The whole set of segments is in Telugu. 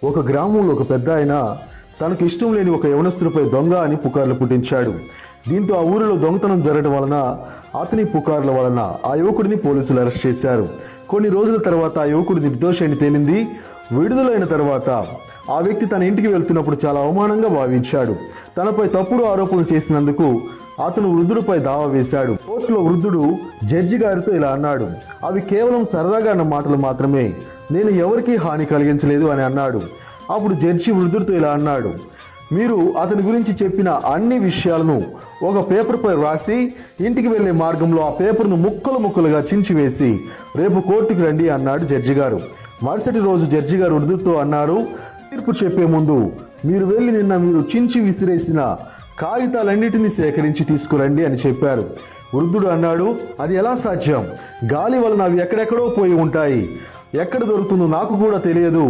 ఒక గ్రామంలో ఒక పెద్ద ఆయన తనకు ఇష్టం లేని ఒక యవనస్తుడిపై దొంగ అని పుకార్లు పుట్టించాడు. దీంతో ఆ ఊరిలో దొంగతనం జరగడం వలన అతని పుకార్ల వలన ఆ యువకుడిని పోలీసులు అరెస్ట్ చేశారు. కొన్ని రోజుల తర్వాత ఆ యువకుడు నిర్దోషి అని తేలింది. విడుదలైన తర్వాత ఆ వ్యక్తి తన ఇంటికి వెళ్తున్నప్పుడు చాలా అవమానంగా భావించాడు. తనపై తప్పుడు ఆరోపణలు చేసినందుకు అతను వృద్ధుడిపై దావా వేశాడు. కోర్టులో వృద్ధుడు జడ్జి గారితో ఇలా అన్నాడు, అవి కేవలం సరదాగా అన్న మాటలు మాత్రమే, నేను ఎవరికీ హాని కలిగించలేదు అని అన్నాడు. అప్పుడు జడ్జి వృద్ధుడితో ఇలా అన్నాడు, మీరు అతని గురించి చెప్పిన అన్ని విషయాలను ఒక పేపర్పై రాసి ఇంటికి వెళ్లే మార్గంలో ఆ పేపర్ను ముక్కలు ముక్కలుగా చించివేసి రేపు కోర్టుకు రండి అన్నాడు జడ్జి గారు. మరుసటి రోజు జడ్జి గారు వృద్ధుడితో అన్నారు, తీర్పు చెప్పే ముందు మీరు వెళ్ళి నిన్న మీరు చించి విసిరేసిన కాగితాలన్నిటినీ సేకరించి తీసుకురండి అని చెప్పారు. వృద్ధుడు అన్నాడు, అది ఎలా సాధ్యం? గాలి వలన అవి ఎక్కడెక్కడో పోయి ఉంటాయి, ఎక్కడ దొరుకుతుందో నాకు కూడా తెలియదు.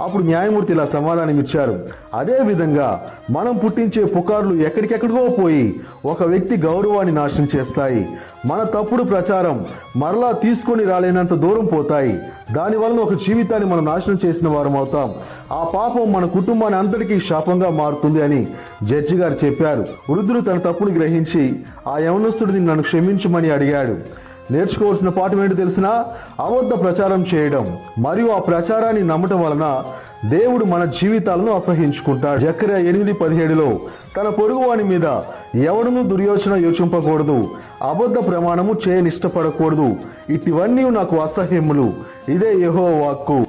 అప్పుడు న్యాయమూర్తి ఇలా సమాధానం ఇచ్చారు, అదే విధంగా మనం పుట్టించే పుకార్లు ఎక్కడికెక్కడికో పోయి ఒక వ్యక్తి గౌరవాన్ని నాశనం చేస్తాయి. మన తప్పుడు ప్రచారం మరలా తీసుకొని రాలేనంత దూరం పోతాయి. దానివలన ఒక జీవితాన్ని మనం నాశనం చేసిన వారం అవుతాం. ఆ పాపం మన కుటుంబాన్ని అంతటికీ శాపంగా మారుతుంది అని జడ్జి గారు చెప్పారు. వృద్ధుడు తన తప్పును గ్రహించి ఆ యవనస్తుడిని నన్ను క్షమించమని అడిగాడు. నేర్చుకోవాల్సిన పాఠం ఏంటో తెలిసినా, అబద్ధ ప్రచారం చేయడం మరియు ఆ ప్రచారాన్ని నమ్మటం వలన దేవుడు మన జీవితాలను అసహించుకుంటాడు. జకర్యా 8:17లో తన పొరుగువాని మీద ఎవడునూ దుర్యోచన యోచింపకూడదు, అబద్ధ ప్రమాణము చేయనిష్టపడకూడదు, ఇటువన్నీ నాకు అసహ్యములు, ఇదే యెహోవా వాక్కు.